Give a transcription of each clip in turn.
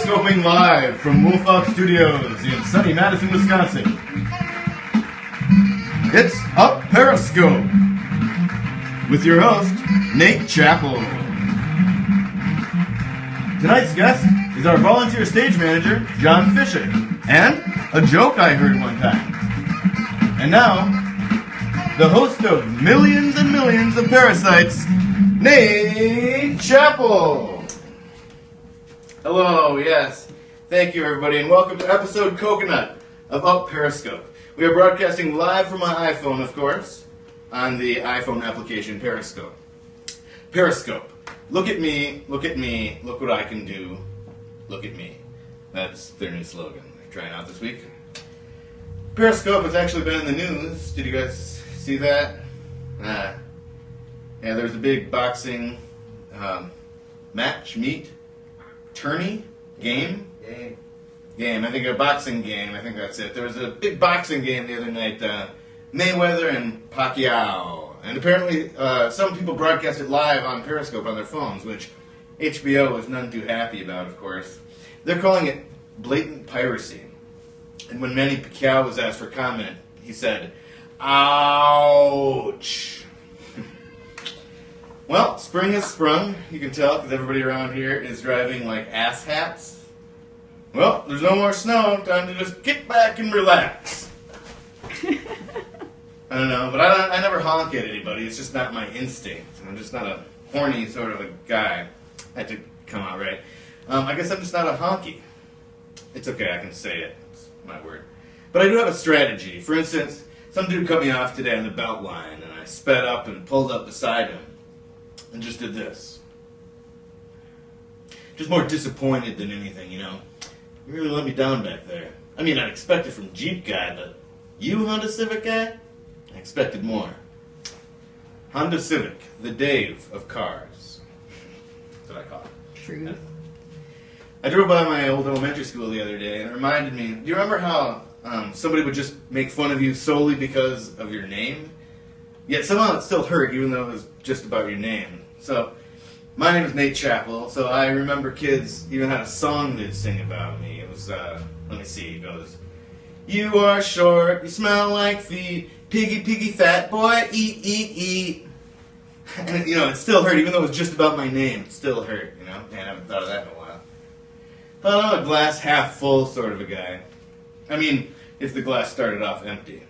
Periscoping live from Wolfhawk Studios in sunny Madison, Wisconsin. It's Up Periscope with your host, Nate Chappell. Tonight's guest is our volunteer stage manager, John Fisher, and a joke I heard one time. And now, the host of millions and millions of parasites, Nate Chappell. Hello, yes. Thank you, everybody, and welcome to episode Coconut of Up Periscope. We are broadcasting live from my iPhone, of course, on the iPhone application Periscope. Periscope. Look at me, look what I can do, look at me. That's their new slogan they're trying out this week. Periscope has actually been in the news. Did you guys see that? Yeah, there's a big boxing tourney, game. I think a boxing game. I think that's it. There was a big boxing game the other night, Mayweather and Pacquiao. And apparently some people broadcast it live on Periscope on their phones, which HBO was none too happy about, of course. They're calling it blatant piracy. And when Manny Pacquiao was asked for comment, he said, "Ouch." Well, spring has sprung, you can tell, because everybody around here is driving like asshats. Well, there's no more snow, time to just kick back and relax. I don't know, but I never honk at anybody, it's just not my instinct. I'm just not a horny sort of a guy. I had to come out right. I guess I'm just not a honky. It's okay, I can say it, it's my word. But I do have a strategy. For instance, some dude cut me off today on the belt line, and I sped up and pulled up beside him. And just did this. Just more disappointed than anything, you know. You really let me down back there. I mean, I'd expect it from Jeep guy, but you, Honda Civic guy? I expected more. Honda Civic, the Dave of cars. That's what I call it. True. Yeah. I drove by my old elementary school the other day, and it reminded me, do you remember how somebody would just make fun of you solely because of your name? Yet somehow it still hurt, even though it was just about your name. So, my name is Nate Chappell, so I remember kids even had a song they'd sing about me. It was, let me see, it goes, "You are short, you smell like feet, piggy, piggy, fat boy, eat, eat, eat." And, you know, it still hurt, even though it was just about my name. It still hurt, you know? Man, I haven't thought of that in a while. But I'm a glass half full sort of a guy. I mean, if the glass started off empty,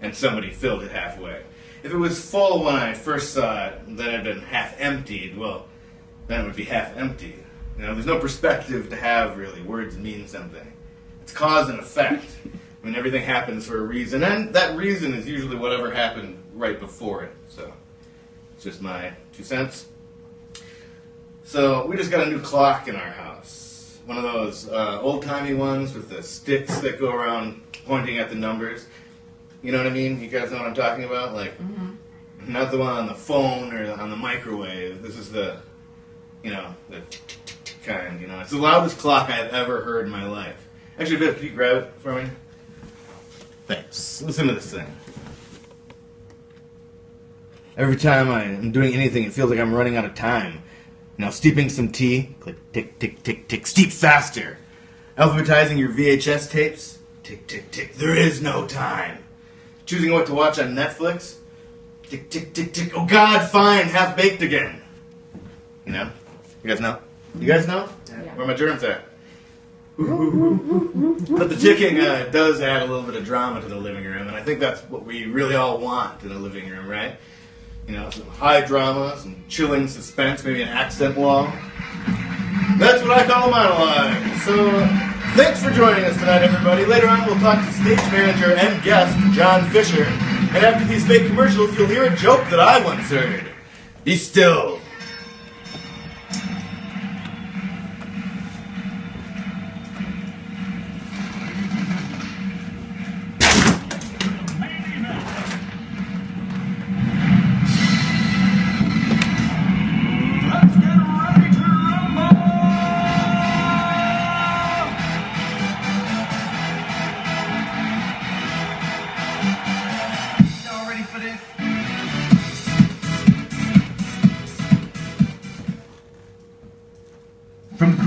and somebody filled it halfway. If it was full when I first saw it, then it had been half emptied, well, then it would be half empty. You know, there's no perspective to have, really. Words mean something. It's cause and effect. I mean, everything happens for a reason, and that reason is usually whatever happened right before it. So, it's just my 2 cents. So, we just got a new clock in our house. One of those old-timey ones with the sticks that go around pointing at the numbers. You know what I mean? You guys know what I'm talking about? Like, not the one on the phone or on the microwave. This is the, you know, the tick kind, you know. It's the loudest clock I've ever heard in my life. Actually, Viv, can you grab it for me? Thanks. Listen to this thing. Every time I'm doing anything, it feels like I'm running out of time. You know, steeping some tea, click, tick, tick, tick, tick, steep faster. Alphabetizing your VHS tapes, tick, tick, tick, there is no time. Choosing what to watch on Netflix. Tick, tick, tick, tick. Oh, God, fine. Half-baked again. You know? You guys know? You guys know? Yeah. Where my germs at? But the ticking does add a little bit of drama to the living room, and I think that's what we really all want in the living room, right? You know, some high drama, some chilling suspense, maybe an accent wall. That's what I call a monologue. So, thanks for joining us tonight, everybody. Later on, we'll talk to stage manager and guest, John Fisher. And after these fake commercials, you'll hear a joke that I once heard. Be still.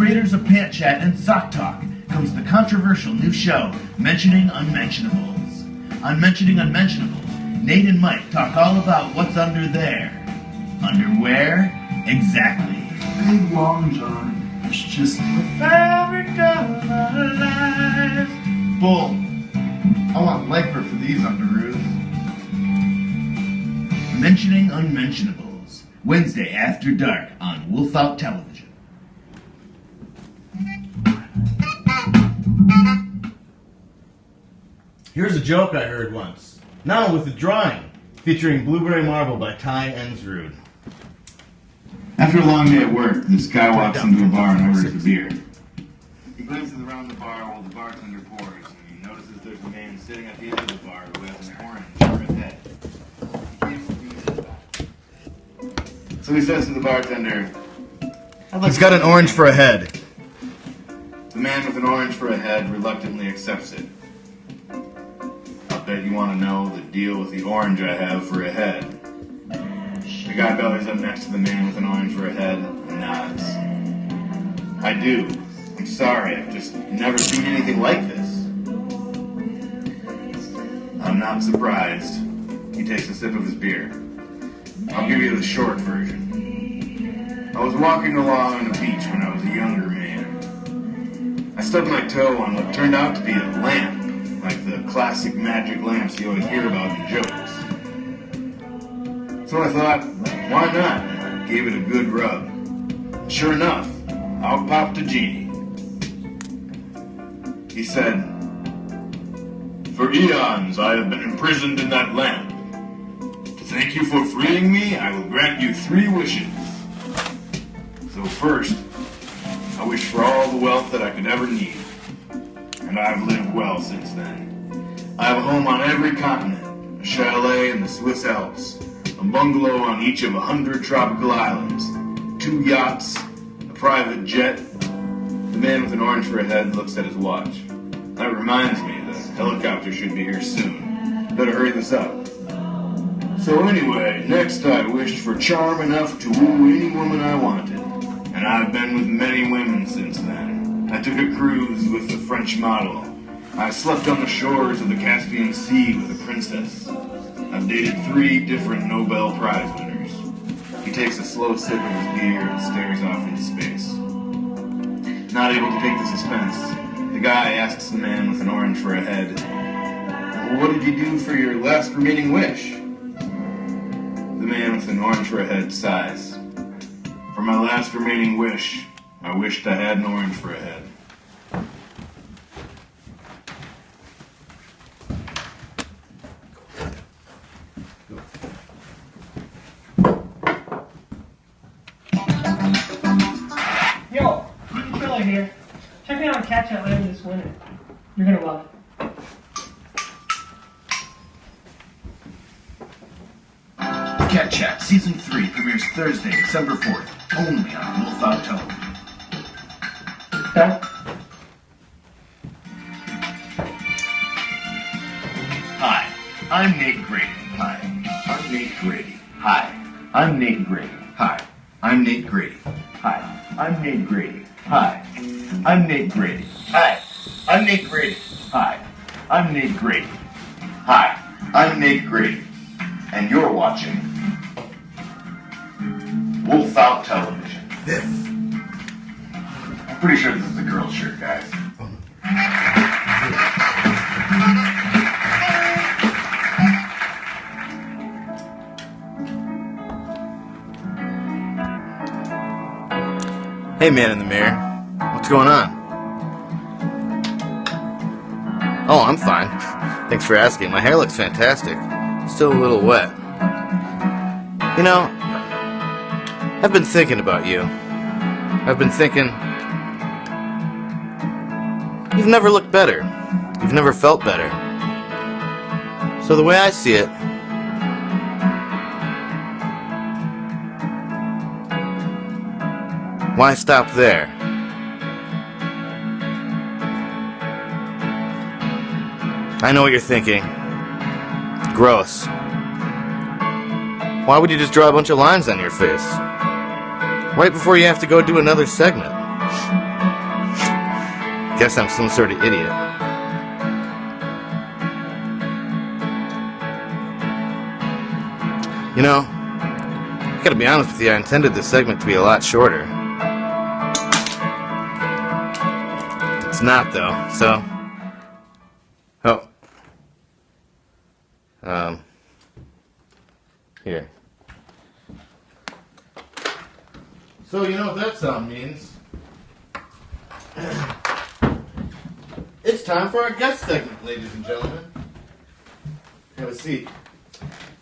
creators of Pant Chat and Sock Talk comes the controversial new show, Mentioning Unmentionables. On Mentioning Unmentionables, Nate and Mike talk all about what's under there. Under where? Exactly. Big long john. It's just the fabric of our lives. Bull. I want Lifer for these underoos. Mentioning Unmentionables. Wednesday after dark on Wolf Out Television. Here's a joke I heard once. Now with a drawing featuring Blueberry Marble by Ty Ensrud. After a long day at work, this guy walks into a bar and orders a beer. He glances around the bar while the bartender pours, and he notices there's a man sitting at the end of the bar who has an orange for a head. He can't refuse it. So he says to the bartender, "He's got an orange for a head." The man with an orange for a head reluctantly accepts it. "I'll bet you want to know the deal with the orange I have for a head." The guy bellies up next to the man with an orange for a head and nods. "I do. I'm sorry, I've just never seen anything like this." "I'm not surprised." He takes a sip of his beer. "I'll give you the short version. I was walking along on a beach when I was a younger man. I stubbed my toe on what turned out to be a lamp, like the classic magic lamps you always hear about in jokes. So I thought, why not? I gave it a good rub. Sure enough, out popped a genie. He said, "For eons I have been imprisoned in that lamp. To thank you for freeing me, I will grant you 3 wishes. So first, I wish for all the wealth that I could ever need. And I've lived well since then. I have a home on every continent, a chalet in the Swiss Alps, a bungalow on each of 100 tropical islands, 2 yachts, a private jet." The man with an orange for a head looks at his watch. "That reminds me, the helicopter should be here soon. Better hurry this up. So anyway, next I wished for charm enough to woo any woman I wanted. And I've been with many women since then. I took a cruise with a French model. I slept on the shores of the Caspian Sea with a princess. I've dated 3 different Nobel Prize winners." He takes a slow sip of his beer and stares off into space. Not able to take the suspense, the guy asks the man with an orange for a head, "What did you do for your last remaining wish?" The man with an orange for a head sighs. "For my last remaining wish, I wished I had an orange for a head." Yo, you fella here. Check me out on Cat Chat later this winter. You're gonna love it. Cat Chat Season 3 premieres Thursday, December 4th, only on Wolf Out Television. Okay? Hi, I'm Nate Grady. Hi, I'm Nate Grady. Hi, I'm Nate Grady. Hi, I'm Nate Grady. Hi, I'm Nate Grady. Hi, I'm Nate Grady. Hi, I'm Nate Grady. Hi, I'm Nate Grady. Hi, I'm Nate Grady. And you're watching Wolf Out Television. This. I'm pretty sure this is a girl's shirt, guys. Hey, man in the mirror. What's going on? Oh, I'm fine. Thanks for asking. My hair looks fantastic. Still a little wet. You know, I've been thinking about you. I've been thinking, you've never looked better. You've never felt better. So the way I see it, why stop there? I know what you're thinking. Gross. Why would you just draw a bunch of lines on your face? Right before you have to go do another segment. guess I'm some sort of idiot. You know, I gotta be honest with you, I intended this segment to be a lot shorter. It's not, though, so... Oh. Here. So, you know what that sound means? It's time for our guest segment, ladies and gentlemen. Have a seat.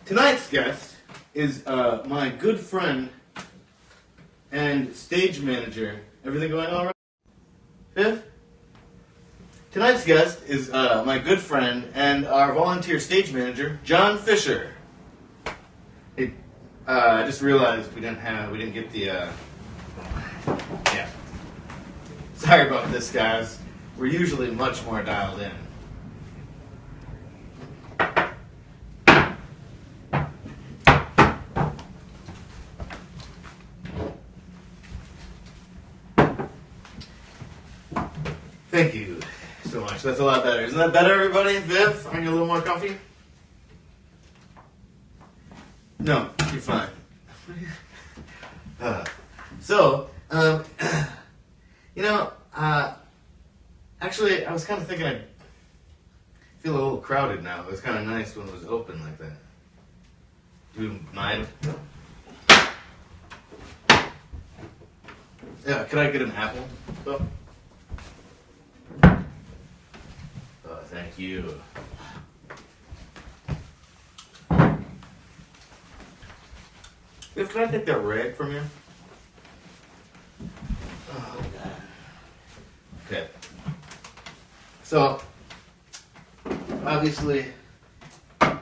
Tonight's guest is my good friend and stage manager. Everything going all right? Fifth? Tonight's guest is my good friend and our volunteer stage manager, John Fisher. Hey, I just realized we didn't get the, yeah. Sorry about this, guys. We're usually much more dialed in. Thank you so much. That's a lot better. Isn't that better, everybody? Viv, aren't you a little more comfy? No, you're fine. You know, actually, I was kind of thinking I'd feel a little crowded now. It was kind of nice when it was open like that. Do you mind? Yeah, could I get an apple? Oh. Thank you. Can I take that rag from you? Oh, God. Okay. So, obviously, I've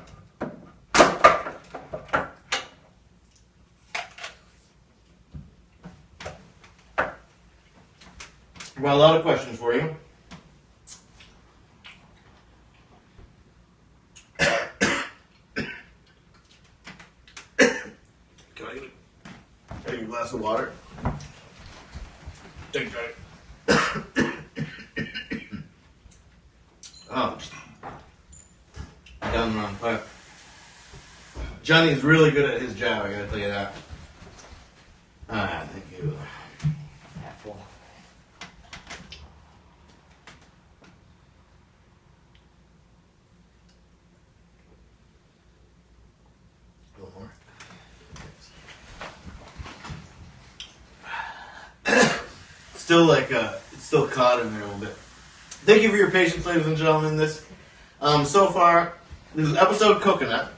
got a lot of questions for you. Take a glass of water. Take a drink. Oh, just down the wrong pipe. Johnny is really good at his job, I gotta tell you that. Ah, thank you. Apple. A little more. It's still caught in there a little bit. Thank you for your patience, ladies and gentlemen. So far, this is episode Coconut.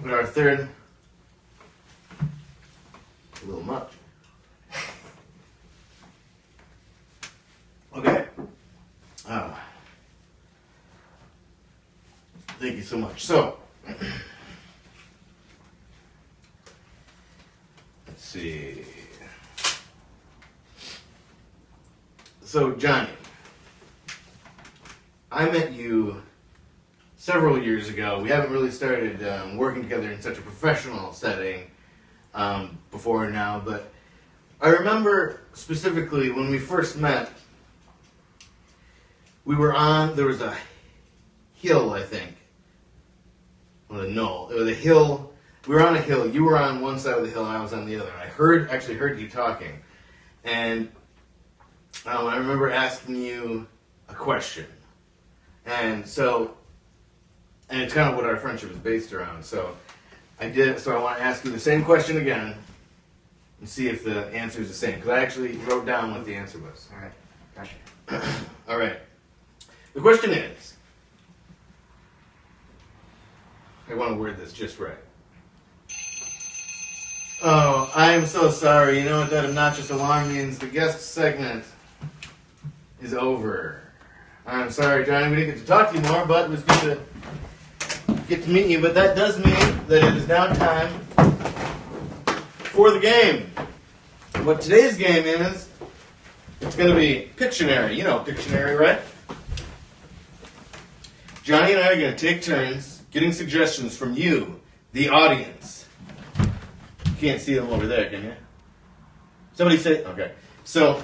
But our third, a little much. Okay. Thank you so much. So, let's see. So, Johnny, I met you several years ago. We haven't really started working together in such a professional setting before now, but I remember specifically when we first met, there was a hill, I think, or a knoll. It was a hill. We were on a hill. You were on one side of the hill, I was on the other. I actually heard you talking, and I remember asking you a question, and it's kind of what our friendship is based around. So I want to ask you the same question again and see if the answer is the same, because I actually wrote down what the answer was. All right, gotcha. All right. The question is, I want to word this just right. Oh, I am so sorry. You know what that obnoxious alarm means? The guest segment is over. I'm sorry, Johnny, we didn't get to talk to you more, but it was good to get to meet you. But that does mean that it is now time for the game. What today's game is, it's going to be Pictionary. You know Pictionary, right? Johnny and I are going to take turns getting suggestions from you, the audience. You can't see them over there, can you? Somebody say, okay. So,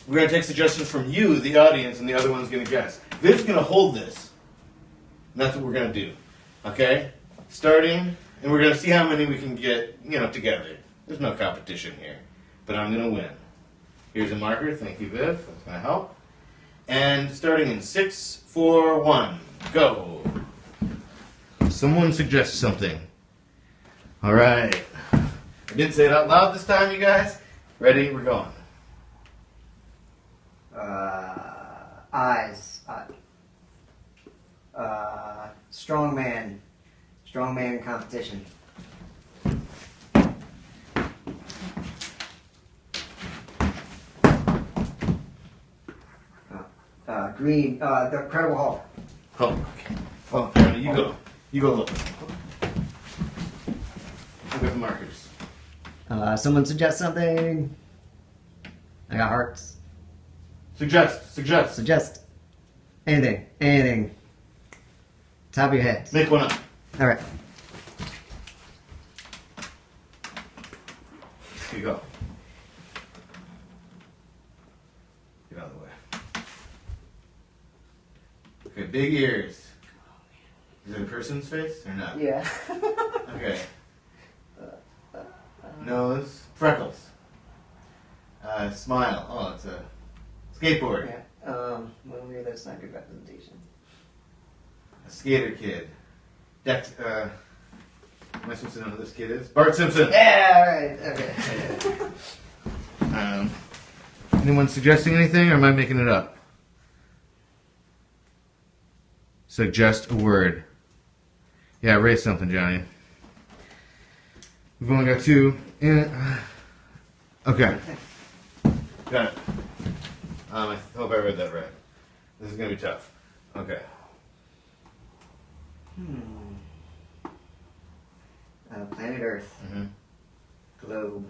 we're going to take suggestions from you, the audience, and the other one's going to guess. Viv's going to hold this. And that's what we're going to do. Okay? Starting, and we're going to see how many we can get, together. There's no competition here. But I'm going to win. Here's a marker. Thank you, Viv. That's going to help. And starting in 6, 4, 1. Go. Someone suggest something. All right. I didn't say it out loud this time, you guys. Ready? We're going. Eyes. Strong man. Strong man in competition. Green. The Incredible Hulk. Hulk. Oh, Johnny, you go. You go look. Look at the markers. Someone suggest something. I got hearts. Suggest. Suggest anything. Top of your head. Make one up. All right. Here you go. Get out of the way. Okay, big ears. Is it a person's face or not? Yeah. Okay. Nose. Freckles. Smile. Oh, it's a skateboard. Yeah. Well, maybe that's not good representation. A skater kid. Am I supposed to know who this kid is? Bart Simpson. Yeah. Right. Okay. Anyone suggesting anything, or am I making it up? Suggest a word. Yeah, erase something, Johnny. We've only got 2. Okay. Got it. I hope I read that right. This is going to be tough. Okay. Planet Earth. Mm-hmm. Globe.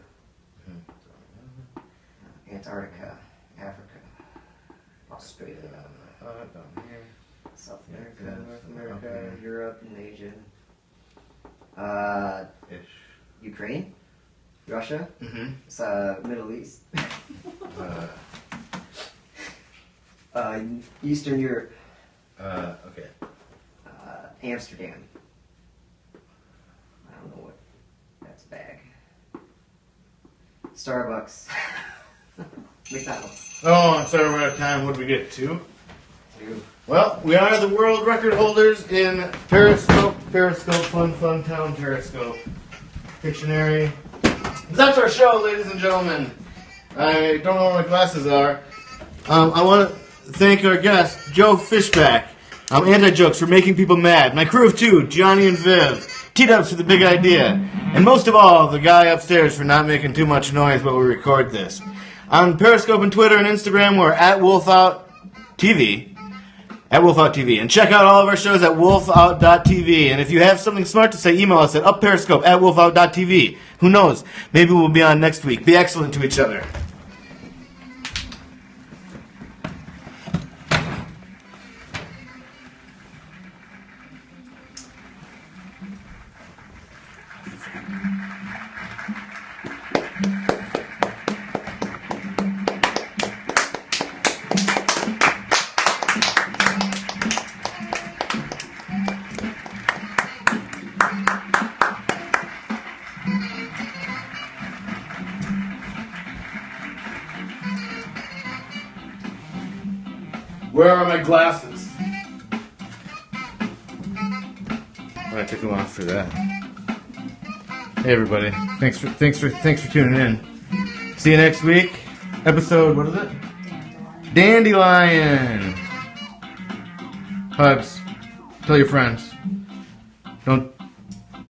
Antarctica. Africa. Australia. Down here. South America. North America. Okay. Europe and Asia. Ish. Ukraine. Russia. Mm-hmm. It's Middle East. Eastern Europe. Okay. Amsterdam. I don't know what. That's a bag. Starbucks. McDonald's. Oh, I'm sorry we're out of time. What did we get? 2? 2. Well, we are the world record holders in Periscope, fun town Periscope. Pictionary. That's our show, ladies and gentlemen. I don't know where my glasses are. I want to thank our guest, Joe Fishback. Anti-Jokes for making people mad. My crew of 2, Johnny and Viv. T-Dubs for the big idea. And most of all, the guy upstairs for not making too much noise while we record this. On Periscope and Twitter and Instagram, we're at WolfOutTV. At WolfOutTV. And check out all of our shows at wolfout.tv. And if you have something smart to say, email us at upperiscope@wolfout.tv. Who knows? Maybe we'll be on next week. Be excellent to each other. Where are my glasses? I took them off for that. Hey everybody, thanks for tuning in. See you next week. Episode, what is it? Dandelion. Hugs. Tell your friends. Don't